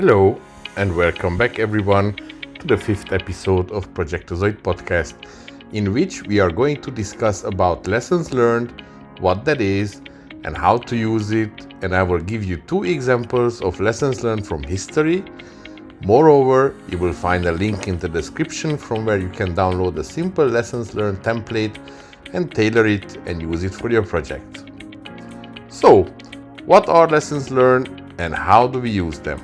Hello and welcome back everyone to the fifth episode of Projectozoid podcast, in which we are going to discuss about lessons learned, what that is and how to use it, and I will give you two examples of lessons learned from history. Moreover, you will find a link in the description from where you can download a simple lessons learned template and tailor it and use it for your project. So, what are lessons learned and how do we use them?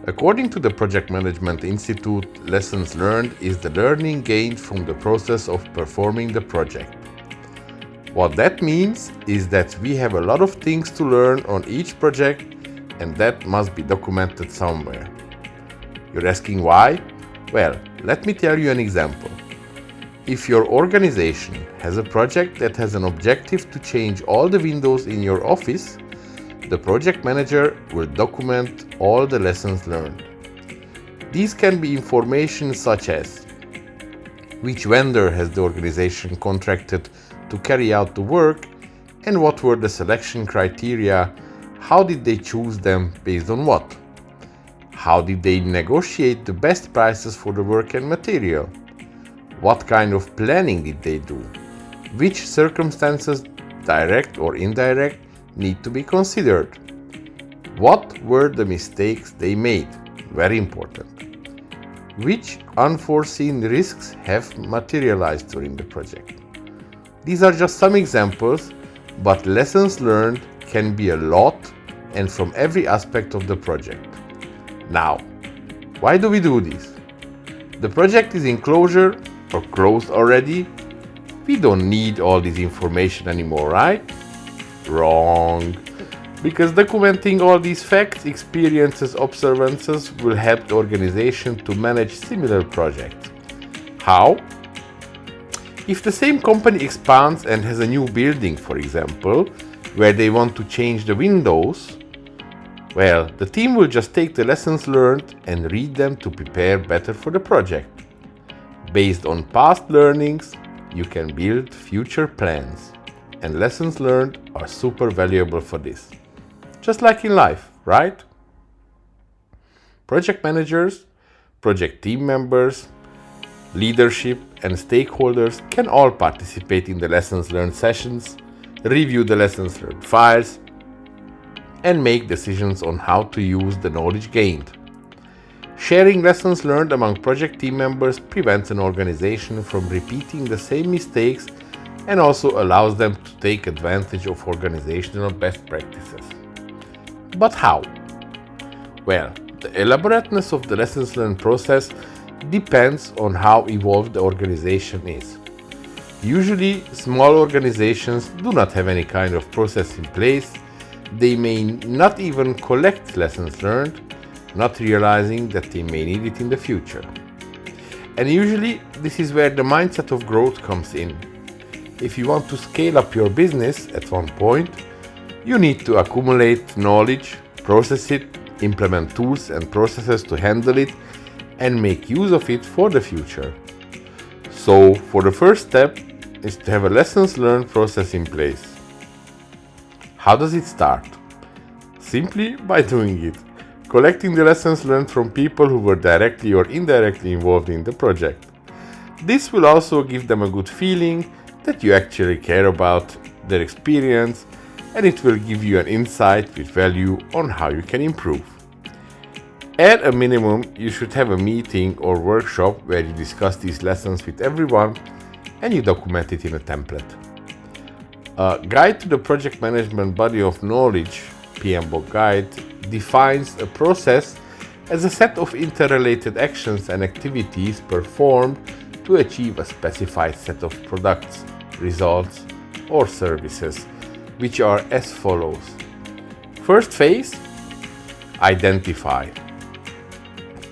According to the Project Management Institute, lessons learned is the learning gained from the process of performing the project. What that means is that we have a lot of things to learn on each project, and that must be documented somewhere. You're asking why? Well, let me tell you an example. If your organization has a project that has an objective to change all the windows in your office, the project manager will document all the lessons learned. These can be information such as which vendor has the organization contracted to carry out the work and what were the selection criteria, how did they choose them based on what, how did they negotiate the best prices for the work and material, what kind of planning did they do, which circumstances, direct or indirect, need to be considered. What were the mistakes they made? Very important. Which unforeseen risks have materialized during the project? These are just some examples, but lessons learned can be a lot and from every aspect of the project. Now, why do we do this? The project is in closure or closed already. We don't need all this information anymore, right? Wrong. Because documenting all these facts, experiences, observances will help the organization to manage similar projects. How? If the same company expands and has a new building, for example, where they want to change the windows, well, the team will just take the lessons learned and read them to prepare better for the project. Based on past learnings, you can build future plans. And lessons learned are super valuable for this. Just like in life, right? Project managers, project team members, leadership, and stakeholders can all participate in the lessons learned sessions, review the lessons learned files, and make decisions on how to use the knowledge gained. Sharing lessons learned among project team members prevents an organization from repeating the same mistakes and also allows them to take advantage of organizational best practices. But how? Well, the elaborateness of the lessons learned process depends on how evolved the organization is. Usually, small organizations do not have any kind of process in place. They may not even collect lessons learned, not realizing that they may need it in the future. And usually, this is where the mindset of growth comes in. If you want to scale up your business at one point, you need to accumulate knowledge, process it, implement tools and processes to handle it, and make use of it for the future. So, for the first step is to have a lessons learned process in place. How does it start? Simply by doing it, collecting the lessons learned from people who were directly or indirectly involved in the project. This will also give them a good feeling that you actually care about their experience, and it will give you an insight with value on how you can improve. At a minimum, you should have a meeting or workshop where you discuss these lessons with everyone and you document it in a template. A Guide to the Project Management Body of Knowledge, PMBOK Guide, defines a process as a set of interrelated actions and activities performed to achieve a specified set of products, results, or services, which are as follows. First phase, identify.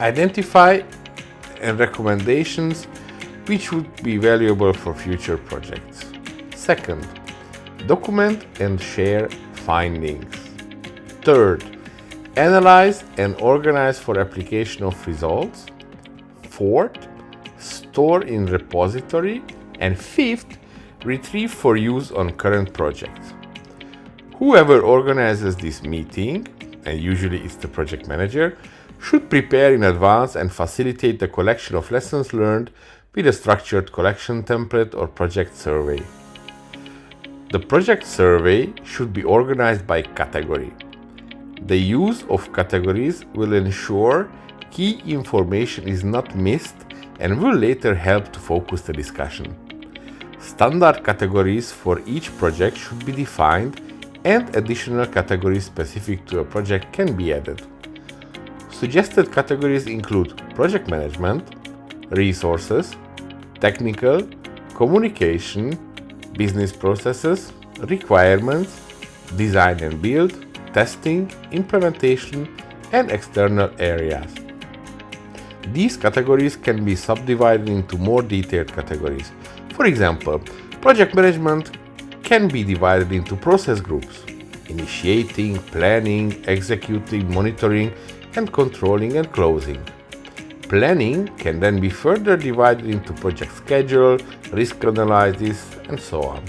Identify and recommendations which would be valuable for future projects. Second, document and share findings. Third, analyze and organize for application of results. Fourth, store in repository. And fifth, retrieve for use on current projects. Whoever organizes this meeting and usually it's the project manager, should prepare in advance and facilitate the collection of lessons learned with a structured collection template or project survey. The project survey should be organized by category. The use of categories will ensure key information is not missed and will later help to focus the discussion. Standard categories for each project should be defined, and additional categories specific to a project can be added. Suggested categories include project management, resources, technical, communication, business processes, requirements, design and build, testing, implementation, and external areas. These categories can be subdivided into more detailed categories. For example, project management can be divided into process groups: initiating, planning, executing, monitoring, and controlling and closing. Planning can then be further divided into project schedule, risk analysis, and so on.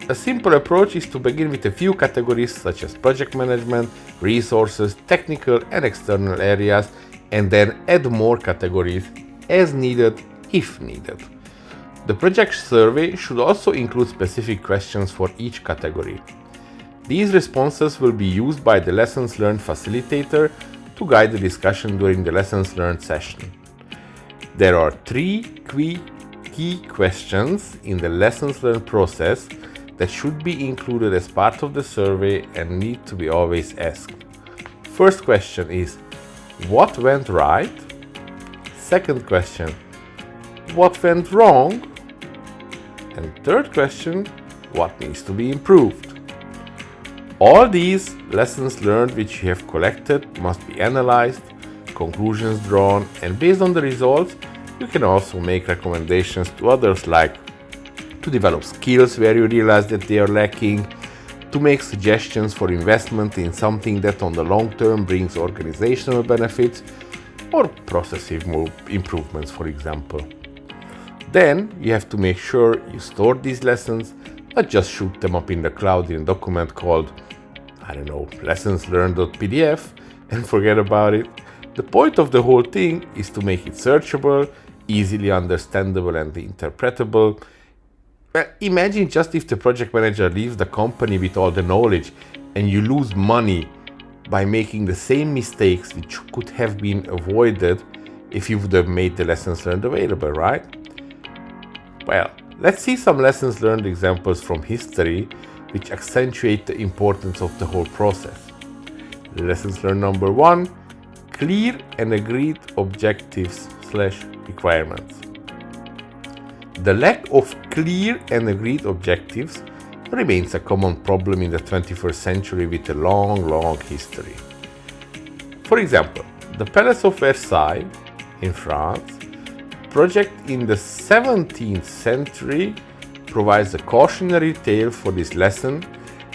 A simple approach is to begin with a few categories such as project management, resources, technical and external areas, and then add more categories as needed if needed. The project survey should also include specific questions for each category. These responses will be used by the lessons learned facilitator to guide the discussion during the lessons learned session. There are 3 key questions in the lessons learned process that should be included as part of the survey and need to be always asked. First question is, what went right? Second question, what went wrong? And third question, what needs to be improved? All these lessons learned which you have collected must be analyzed, conclusions drawn, and based on the results, you can also make recommendations to others, like to develop skills where you realize that they are lacking, to make suggestions for investment in something that on the long term brings organizational benefits, or process improvements, for example. Then you have to make sure you store these lessons, not just shoot them up in the cloud in a document called, lessonslearned.pdf and forget about it. The point of the whole thing is to make it searchable, easily understandable and interpretable. Imagine just if the project manager leaves the company with all the knowledge and you lose money by making the same mistakes which could have been avoided if you would have made the lessons learned available, right? Well, let's see some lessons learned examples from history which accentuate the importance of the whole process. Lessons learned number 1, clear and agreed objectives/requirements. The lack of clear and agreed objectives remains a common problem in the 21st century with a long history. For example, the Palace of Versailles in France, project in the 17th century, provides a cautionary tale for this lesson,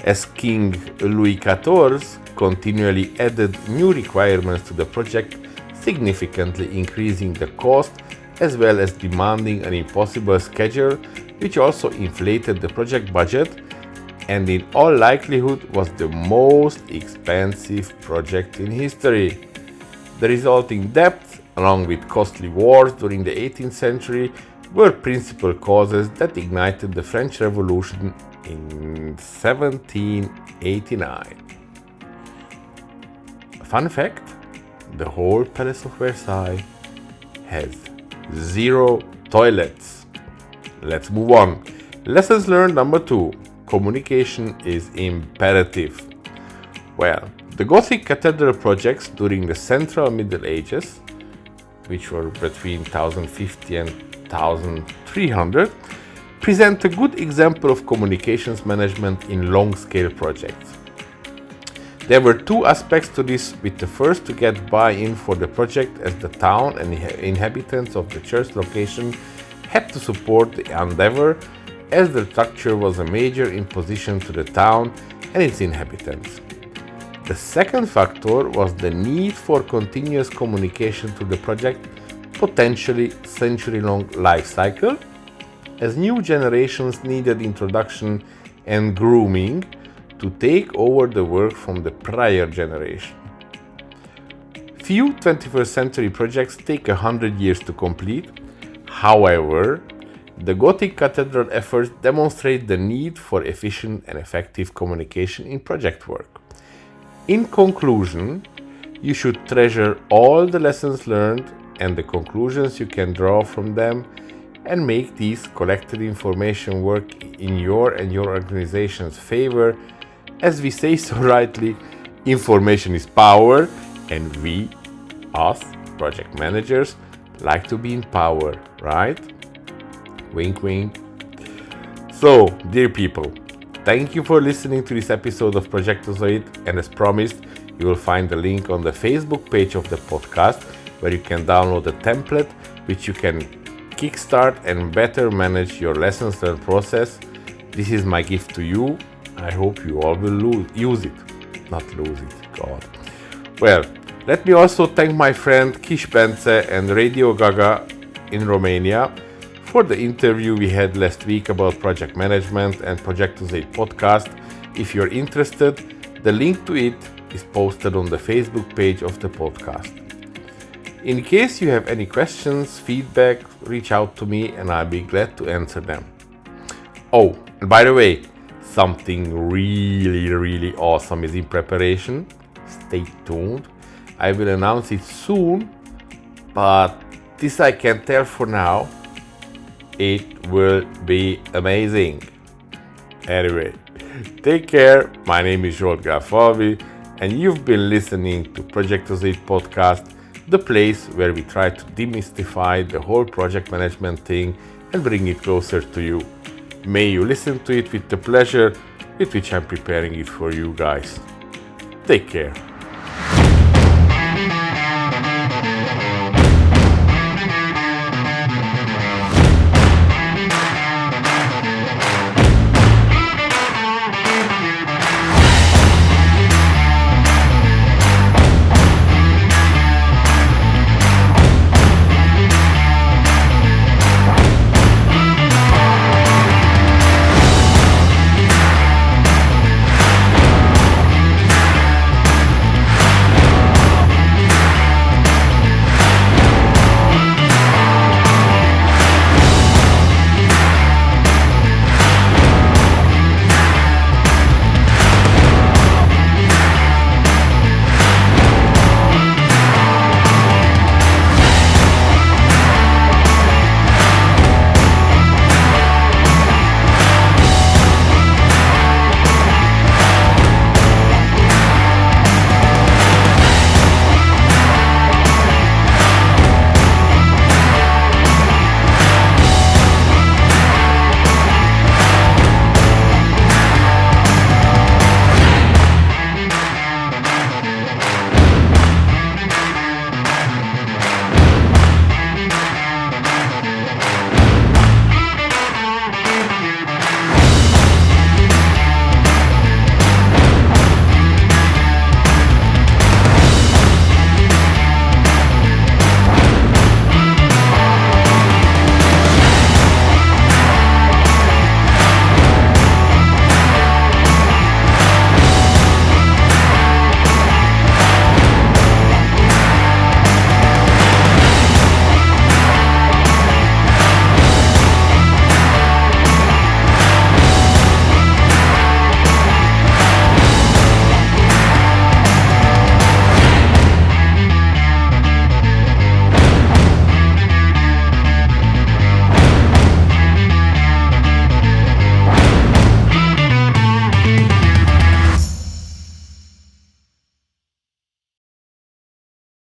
as King Louis XIV continually added new requirements to the project, significantly increasing the cost as well as demanding an impossible schedule, which also inflated the project budget and in all likelihood was the most expensive project in history. The resulting debt, along with costly wars during the 18th century, were principal causes that ignited the French Revolution in 1789. Fun fact, the whole Palace of Versailles has 0 toilets. Let's move on. Lessons learned number 2. Communication is imperative. Well, the Gothic cathedral projects during the Central Middle Ages, which were between 1050 and 1300, present a good example of communications management in long-scale projects. There were 2 aspects to this, with the first to get buy-in for the project, as the town and inhabitants of the church location had to support the endeavor, as the structure was a major imposition to the town and its inhabitants. The second factor was the need for continuous communication to the project, potentially century-long life cycle, as new generations needed introduction and grooming to take over the work from the prior generation. Few 21st century projects take 100 years to complete. However, the Gothic Cathedral efforts demonstrate the need for efficient and effective communication in project work. In conclusion, you should treasure all the lessons learned and the conclusions you can draw from them, and make these collected information work in your and your organization's favor. As we say so rightly, information is power, and we, us, project managers, like to be in power, right? Wink, wink. So, dear people, thank you for listening to this episode of Projectozoid, and as promised, you will find the link on the Facebook page of the podcast, where you can download a template which you can kickstart and better manage your lessons learned process. This is my gift to you. I hope you all will use it. Not lose it, God. Well, let me also thank my friend Kis Bence and Radio Gaga in Romania for the interview we had last week about project management and Projectozoid podcast. If you're interested, the link to it is posted on the Facebook page of the podcast. In case you have any questions, feedback, reach out to me and I'll be glad to answer them. Oh, and by the way, something really awesome is in preparation. Stay tuned. I will announce it soon, but this I can tell for now. It will be amazing. Anyway, take care. My name is Zsolt Gáfalvi, and you've been listening to Projectozoid podcast, the place where we try to demystify the whole project management thing and bring it closer to you. May you listen to it with the pleasure with which I'm preparing it for you guys. Take care.